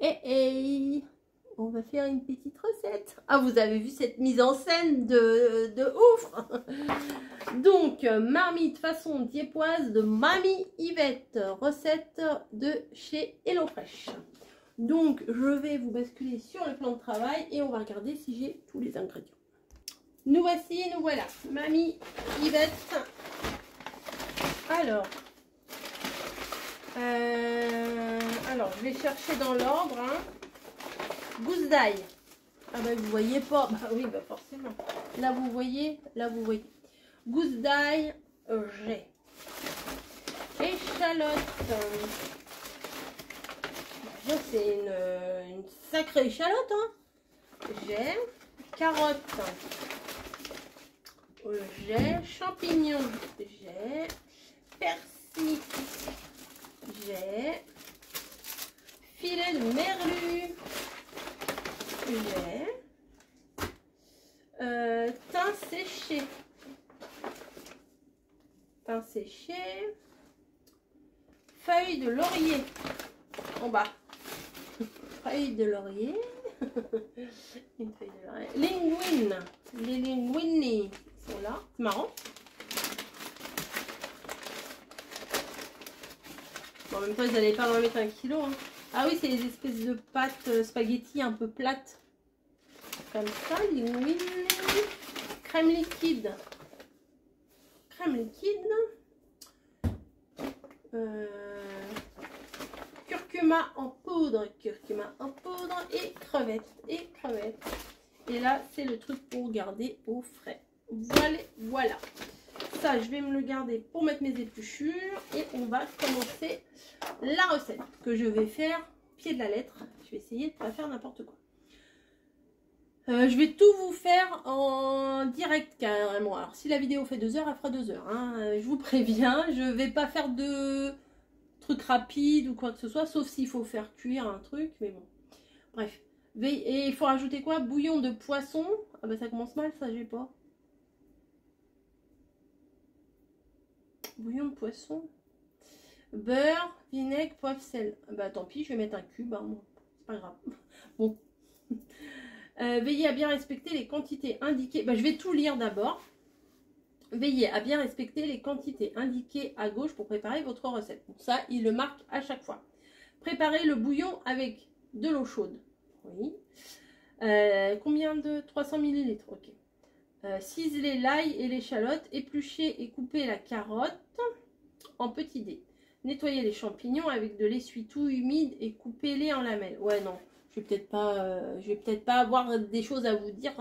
Et on va faire une petite recette. Ah, vous avez vu cette mise en scène de ouf. Donc, marmite façon diépoise de Mamie Yvette. Recette de chez HelloFresh. Donc, je vais vous basculer sur le plan de travail et on va regarder si j'ai tous les ingrédients. Nous voici, nous voilà. Mamie Yvette. Alors, je vais chercher dans l'ordre. Hein. Gousse d'ail. Ah bah vous voyez pas. Bah oui, bah forcément. Là vous voyez, là vous voyez. Gousse d'ail, j'ai. Échalote. Ça c'est une sacrée échalote. Hein. J'ai. Carotte. J'ai. Champignons. J'ai. Persil. J'ai. Filet de merlu. J'ai thym séché. Thym séché. Feuille de laurier. En bas. Feuille de laurier. Une feuille de laurier. Linguine. Les linguini sont là. C'est marrant. Bon, en même temps, ils n'allaient pas en mettre 1 kilo. Hein. Ah oui, c'est les espèces de pâtes spaghetti un peu plates. Comme ça, linguine. Crème liquide. Crème liquide. Curcuma en poudre. Curcuma en poudre. Et crevettes. Et crevettes. Et là, c'est le truc pour garder au frais. Voilà, voilà. Ça, je vais me le garder pour mettre mes épluchures. Et on va commencer la recette que je vais faire pied de la lettre. Je vais essayer de ne pas faire n'importe quoi. Je vais tout vous faire en direct carrément. Alors si la vidéo fait 2 heures, elle fera 2 heures. Hein. Je vous préviens, je vais pas faire de trucs rapides ou quoi que ce soit. Sauf s'il faut faire cuire un truc. Mais bon. Bref. Et il faut rajouter quoi? Bouillon de poisson. Ah bah ça commence mal ça, j'ai pas. Bouillon de poisson. Beurre, vinaigre, poivre, sel. Bah tant pis, je vais mettre un cube. Hein, c'est pas grave. Bon. Veillez à bien respecter les quantités indiquées. Bah, je vais tout lire d'abord. Veillez à bien respecter les quantités indiquées à gauche pour préparer votre recette. Pour ça, il le marque à chaque fois. Préparez le bouillon avec de l'eau chaude. Oui. Combien de 300 ml? Ok. Ciselez l'ail et l'échalote. Épluchez et coupez la carotte en petits dés. Nettoyez les champignons avec de l'essuie-tout humide et coupez-les en lamelles. Ouais, non, je vais peut-être pas avoir des choses à vous dire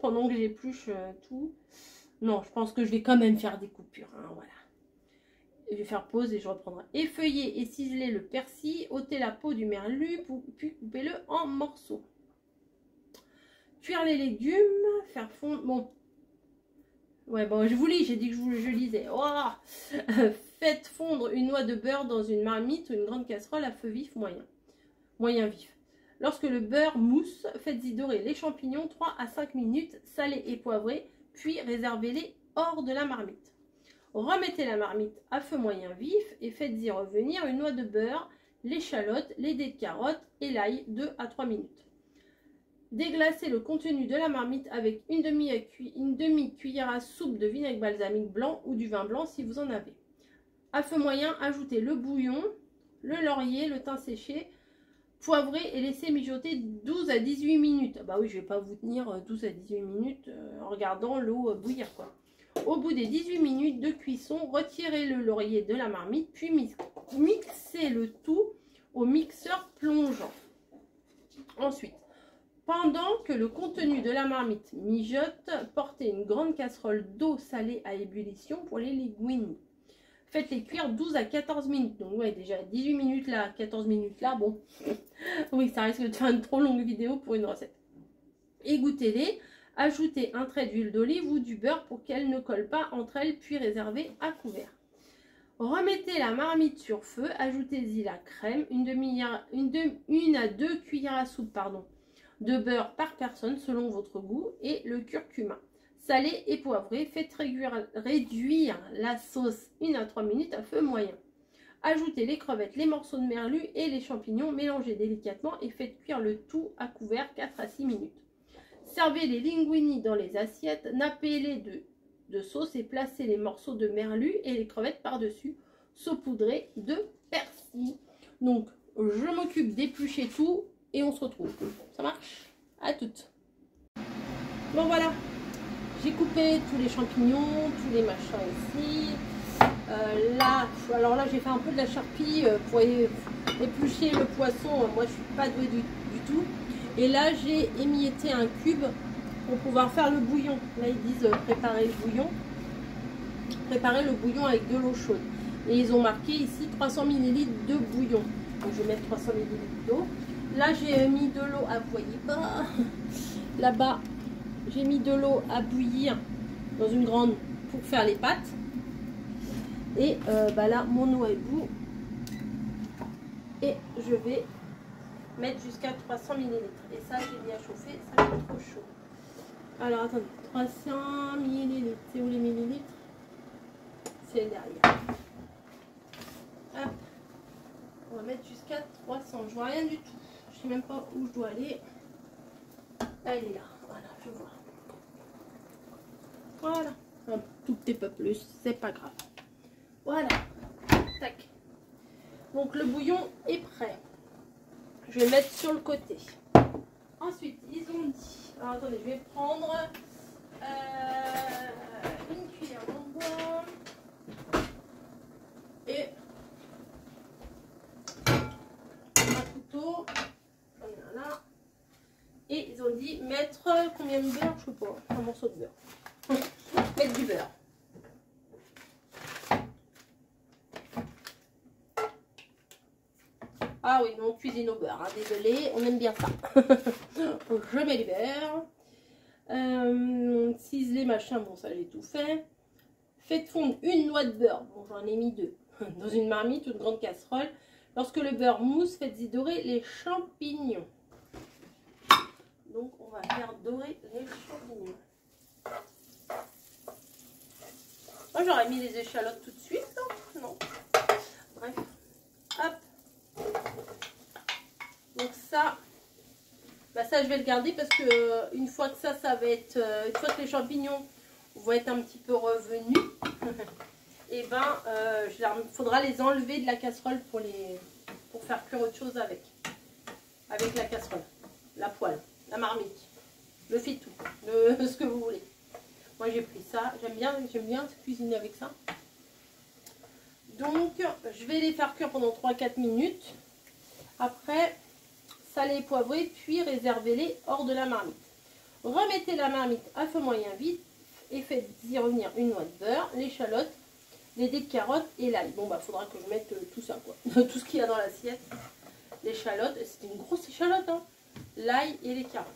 pendant que j'épluche tout. Non, je pense que je vais quand même faire des coupures. Hein, voilà. Je vais faire pause et je reprendrai. Effeuillez et ciselez le persil. Ôtez la peau du merlu, puis coupez-le en morceaux. Cuire les légumes. Faire fondre... Bon. Ouais, bon, je vous lis, j'ai dit que je lisais. Oh faites fondre une noix de beurre dans une marmite ou une grande casserole à feu vif moyen. Moyen vif. Lorsque le beurre mousse, faites-y dorer les champignons 3 à 5 minutes, salés et poivrés, puis réservez-les hors de la marmite. Remettez la marmite à feu moyen vif et faites-y revenir une noix de beurre, l'échalote, les dés de carotte et l'ail 2 à 3 minutes. Déglacez le contenu de la marmite avec une demi-cuillère à soupe de vinaigre balsamique blanc ou du vin blanc si vous en avez. À feu moyen, ajoutez le bouillon, le laurier, le thym séché, poivrez et laissez mijoter 12 à 18 minutes. Bah oui, je ne vais pas vous tenir 12 à 18 minutes en regardant l'eau bouillir quoi. Au bout des 18 minutes de cuisson, retirez le laurier de la marmite, puis mixez le tout au mixeur plongeant. Ensuite, pendant que le contenu de la marmite mijote, portez une grande casserole d'eau salée à ébullition pour les linguini. Faites-les cuire 12 à 14 minutes. Donc ouais, déjà 18 minutes là, 14 minutes là, bon. Oui, ça risque de faire une trop longue vidéo pour une recette. Égouttez-les, ajoutez un trait d'huile d'olive ou du beurre pour qu'elles ne collent pas entre elles, puis réservez à couvert. Remettez la marmite sur feu, ajoutez-y la crème, une à 2 cuillères à soupe de beurre par personne selon votre goût et le curcuma. Salé et poivré, faites réduire la sauce 1 à 3 minutes à feu moyen. Ajoutez les crevettes, les morceaux de merlu et les champignons. Mélangez délicatement et faites cuire le tout à couvert 4 à 6 minutes. Servez les linguini dans les assiettes, nappez-les de sauce et placez les morceaux de merlu et les crevettes par-dessus, saupoudrés de persil. Donc, je m'occupe d'éplucher tout et on se retrouve. Ça marche? À toutes. Bon voilà, j'ai coupé tous les champignons, tous les machins ici. Là, alors là j'ai fait un peu de la charpie pour éplucher le poisson. Moi je suis pas douée du tout. Et là j'ai émietté un cube pour pouvoir faire le bouillon. Là ils disent préparer le bouillon. Préparer le bouillon avec de l'eau chaude. Et ils ont marqué ici 300 ml de bouillon. Donc je vais mettre 300 ml d'eau. Là j'ai mis de l'eau à vous voyez pas. Là-bas j'ai mis de l'eau à bouillir dans une grande pour faire les pâtes. Et bah là, mon eau est bout. Et je vais mettre jusqu'à 300 ml. Et ça, j'ai mis à chauffer. Ça va être trop chaud. Alors, attendez. 300 ml. C'est où les millilitres? C'est derrière. Hop. On va mettre jusqu'à 300. Je vois rien du tout. Je sais même pas où je dois aller. Elle est là. Voilà, je vois. Voilà. Un tout petit peu plus. C'est pas grave. Voilà, tac. Donc le bouillon est prêt. Je vais le mettre sur le côté. Ensuite, ils ont dit... Alors attendez, je vais prendre une cuillère en bois. Et un couteau. J'en ai un là. Et ils ont dit mettre combien de beurre? Je sais pas, un morceau de beurre. Mettre du beurre. Ah oui, on cuisine au beurre, hein, désolé, on aime bien ça. Je mets du beurre. Ciseler, machin, bon ça j'ai tout fait. Faites fondre une noix de beurre, bon j'en ai mis 2, dans une marmite ou une grande casserole. Lorsque le beurre mousse, faites-y dorer les champignons. Donc on va faire dorer les champignons. Moi j'aurais mis les échalotes tout de suite, non, non. Bref, hop. Donc ça, bah ça je vais le garder parce que une fois que ça va être, une fois que les champignons vont être un petit peu revenus, et ben il faudra les enlever de la casserole pour faire cuire autre chose avec la casserole, la poêle, la marmite, le fitou, ce que vous voulez. Moi j'ai pris ça, j'aime bien cuisiner avec ça. Donc je vais les faire cuire pendant 3-4 minutes. Après, salez et poivrez, puis réservez-les hors de la marmite. Remettez la marmite à feu moyen vite et faites-y revenir une noix de beurre, l'échalote, les dés de carottes et l'ail. Bon, bah, faudra que je mette tout ça, quoi. Tout ce qu'il y a dans l'assiette. L'échalote, c'était une grosse échalote, hein. L'ail et les carottes.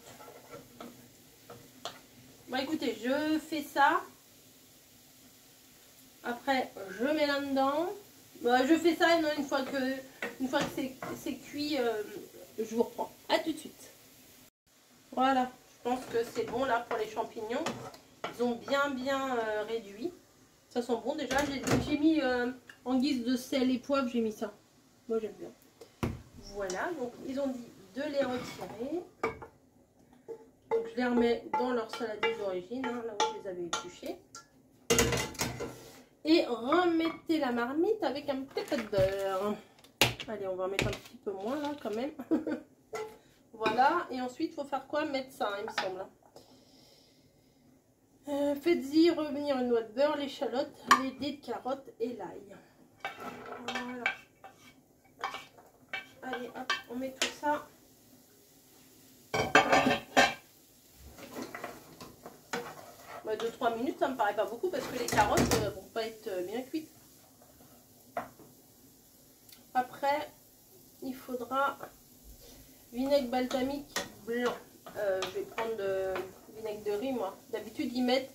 Bon, écoutez, je fais ça. Après, je mets là-dedans. Bah, je fais ça une fois que c'est cuit, je vous reprends. À tout de suite. Voilà, je pense que c'est bon là pour les champignons. Ils ont bien réduit. Ça sent bon déjà. J'ai mis en guise de sel et poivre, j'ai mis ça. Moi j'aime bien. Voilà, donc ils ont dit de les retirer. Donc je les remets dans leur saladier d'origine, hein, là où je les avais épluchés. Et remettez la marmite avec un petit peu de beurre. Allez, on va en mettre un petit peu moins là quand même. Voilà, et ensuite il faut faire quoi? Mettre ça, hein, il me semble. Faites-y revenir une noix de beurre, l'échalote, les dés de carottes et l'ail. Voilà. Allez, hop, on met tout ça. Bah, 2-3 minutes, ça me paraît pas beaucoup parce que les carottes vont pas être bien cuites. Après, il faudra vinaigre balsamique blanc. Je vais prendre vinaigre de riz, moi. D'habitude, ils mettent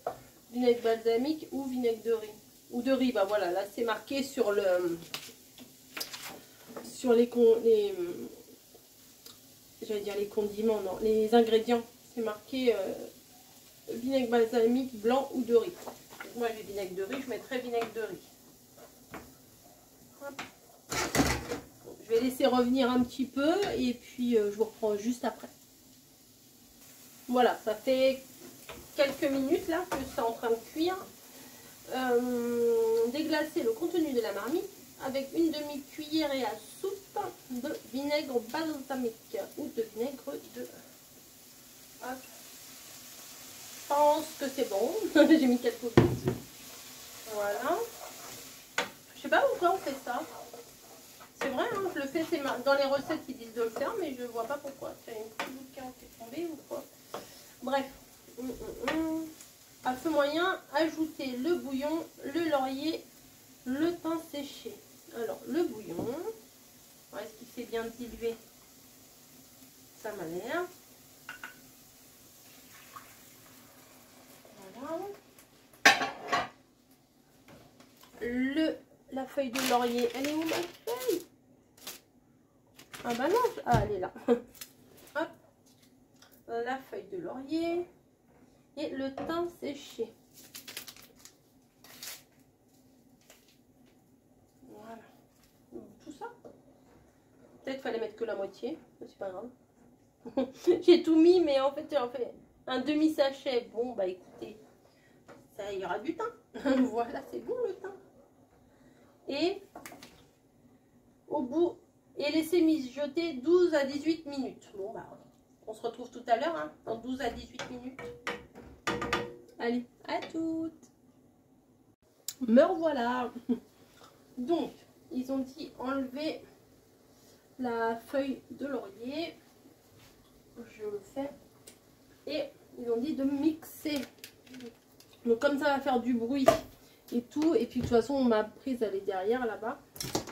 vinaigre balsamique ou vinaigre de riz. Ou de riz, bah voilà, là c'est marqué sur j'allais dire les condiments, non, les ingrédients. C'est marqué vinaigre balsamique blanc ou de riz. Donc, moi j'ai vinaigre de riz, je mettrai vinaigre de riz. Hop. vais laisser revenir un petit peu et puis je vous reprends juste après. Voilà, ça fait quelques minutes là que c'est en train de cuire. Déglacer le contenu de la marmite avec une demi-cuillerée à soupe de vinaigre balsamique ou de vinaigre de... Hop. Je pense que c'est bon. J'ai mis quelques gouttes. Voilà. Je sais pas pourquoi on fait ça. C'est vrai, hein, je le fais, c'est dans les recettes qui disent de le faire, mais je vois pas pourquoi. Il y a une petite goutte qui est tombée ou quoi. Bref. À feu moyen, ajoutez le bouillon, le laurier, le thym séché. Alors, le bouillon, est-ce qu'il s'est bien dilué? Ça m'a l'air. Voilà. La feuille de laurier, elle est où ma feuille? Ah bah non, ah, elle est là. Hop. La feuille de laurier et le thym séché. Voilà. Tout ça. Peut-être fallait mettre que la moitié, c'est pas grave. J'ai tout mis, mais en fait, un demi-sachet. Bon, bah écoutez, ça ira du thym. Voilà, c'est bon le thym. Et au bout, et laissez mijoter 12 à 18 minutes. Bon, bah, on se retrouve tout à l'heure, hein, dans 12 à 18 minutes. Allez, à toutes. Me revoilà. Donc, ils ont dit enlever la feuille de laurier. Je le fais. Et ils ont dit de mixer. Donc comme ça va faire du bruit et tout. Et puis de toute façon ma prise elle est derrière là-bas.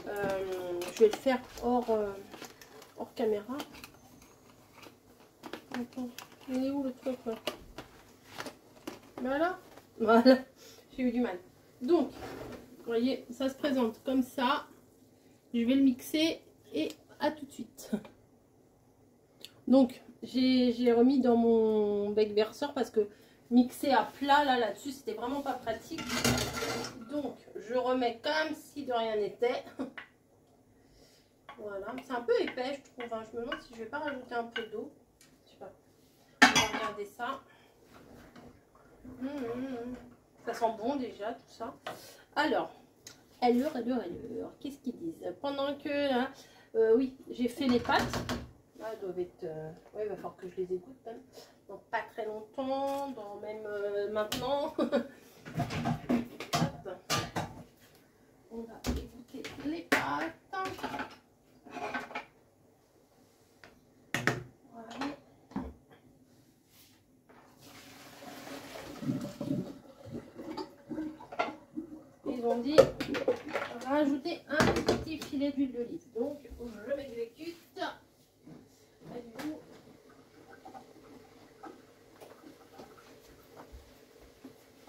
Je vais le faire hors caméra. Attends, il est où le truc là? Voilà. Voilà. J'ai eu du mal. Donc, vous voyez, ça se présente comme ça. Je vais le mixer et à tout de suite. Donc, j'ai remis dans mon bec verseur parce que mixer à plat là-dessus, c'était vraiment pas pratique. Donc, je remets comme si de rien n'était. Voilà, c'est un peu épais, je trouve. Hein. Je me demande si je vais pas rajouter un peu d'eau. Je sais pas. On va regarder ça. Ça sent bon déjà, tout ça. Alors, alors, qu'est-ce qu'ils disent? Pendant que, là, oui, j'ai fait les pâtes. Là, elles doivent être... ouais, il va falloir que je les égoutte même. Donc, pas très longtemps, dans même maintenant. Hop. On va égoutter les pâtes. Voilà. Ils ont dit rajouter un petit filet d'huile d'olive. Donc, je m'exécute.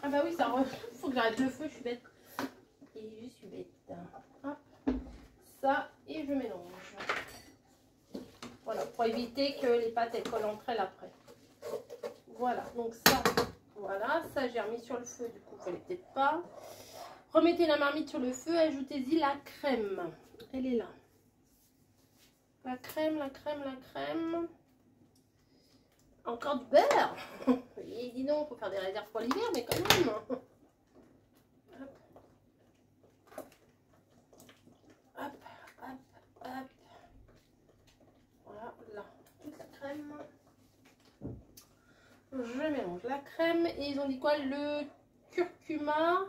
Ah bah oui, ça faut que j'arrête le feu, je suis bête. Et je suis bête. Hop. Ça, et je mélange. Voilà, pour éviter que les pâtes elles collent entre elles après. Voilà, donc ça, voilà, ça j'ai remis sur le feu, du coup, il fallait peut-être pas. Remettez la marmite sur le feu, ajoutez-y la crème. Elle est là. La crème, la crème, la crème. Encore du beurre. Et dis donc, il faut faire des réserves pour l'hiver, mais quand même. Hop. Hop, hop, hop. Voilà, là, toute la crème. Je mélange la crème. Et ils ont dit quoi? Le curcuma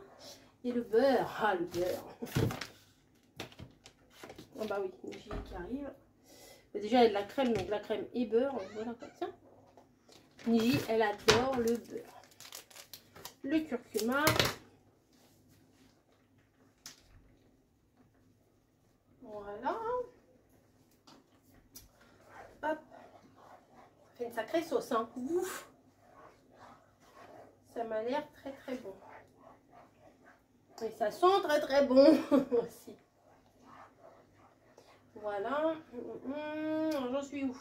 et le beurre. Ah, le beurre. Oh bah oui, une fille qui arrive. Mais déjà, il y a de la crème, donc la crème et beurre. Voilà, tiens. Niji, elle adore le beurre. Le curcuma. Voilà. Hop. Ça fait une sacrée sauce, hein. Ouf. Ça m'a l'air très très bon. Et ça sent très très bon aussi. Voilà. J'en suis où?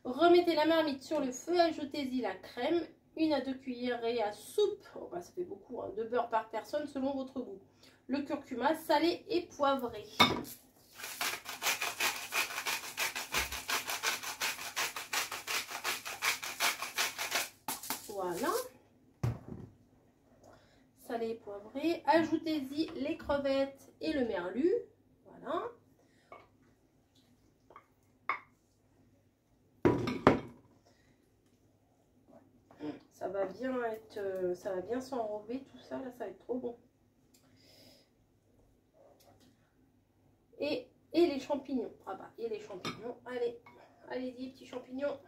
Remettez la marmite sur le feu, ajoutez-y la crème, 1 à 2 cuillerées à soupe, oh bah ça fait beaucoup, hein, de beurre par personne selon votre goût. Le curcuma salé et poivré. Voilà. Salé et poivré. Ajoutez-y les crevettes et le merlu. Voilà. Ça va bien être, ça va bien s'enrober tout ça, là ça va être trop bon. Et les champignons. Ah bah, et les champignons. Allez, allez-y, petits champignons.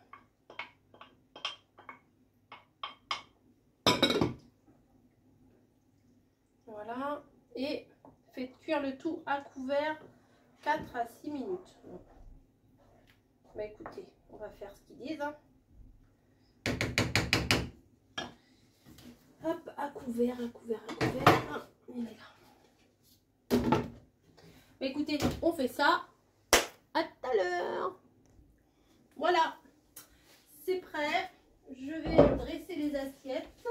Voilà. Et faites cuire le tout à couvert 4 à 6 minutes. Bah écoutez, on va faire ce qu'ils disent. Hein. Hop, à couvert, à couvert, à couvert. Il est là. Bah écoutez, on fait ça. À tout à l'heure. Voilà. C'est prêt. Je vais dresser les assiettes.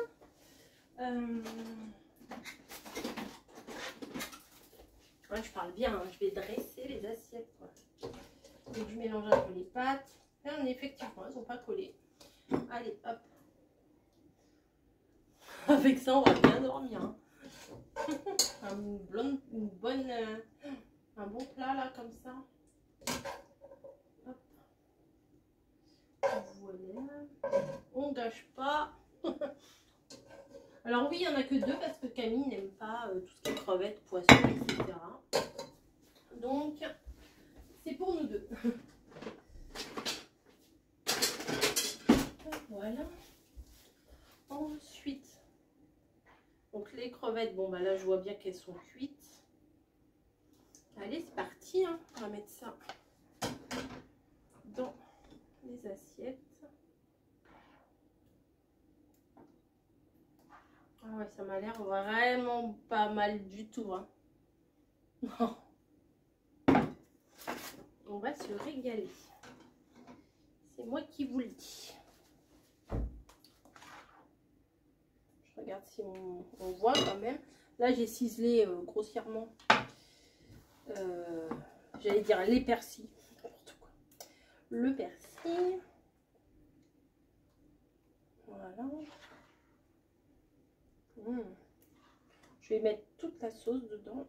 Ouais, je parle bien, hein. Je vais dresser les assiettes. Quoi. Donc je mélange un peu les pâtes. Et effectivement, elles ne sont pas collées. Allez, hop. Avec ça, on va bien dormir. Hein. un bon plat là, comme ça. Hop. Voilà. On gâche pas. Alors oui, il n'y en a que 2 parce que Camille n'aime pas tout ce qui est crevettes, poissons, etc. Donc, c'est pour nous 2. Voilà. Ensuite, donc les crevettes, bon bah là je vois bien qu'elles sont cuites. Allez, c'est parti, hein. On va mettre ça dans les assiettes. Ah ouais, ça m'a l'air vraiment pas mal du tout. Hein. On va se régaler. C'est moi qui vous le dis. Je regarde si on voit quand même. Là, j'ai ciselé grossièrement. J'allais dire les persils. N'importe quoi. Le persil. Voilà. Je vais mettre toute la sauce dedans.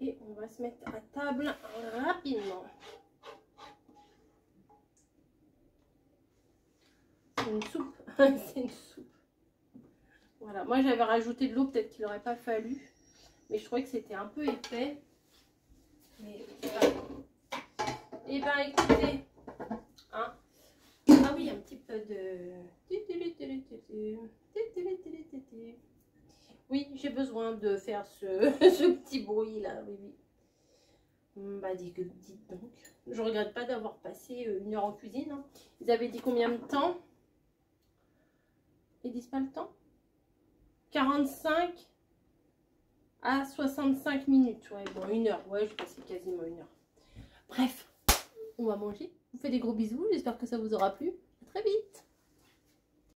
Et on va se mettre à table rapidement. C'est une soupe. C'est une soupe. Voilà. Moi, j'avais rajouté de l'eau. Peut-être qu'il n'aurait pas fallu. Mais je trouvais que c'était un peu épais. Mais c'est pas grave. Et ben écoutez. Hein. Ah oui, un petit peu de... Oui, j'ai besoin de faire ce petit bruit là, oui, oui. Bah dites donc. Je regrette pas d'avoir passé 1 heure en cuisine. Hein. Ils avaient dit combien de temps? Ils disent pas le temps? 45 à 65 minutes. Ouais, bon, 1 heure. Ouais, j'ai passé quasiment 1 heure. Bref, on va manger. Je vous fais des gros bisous. J'espère que ça vous aura plu. À très vite.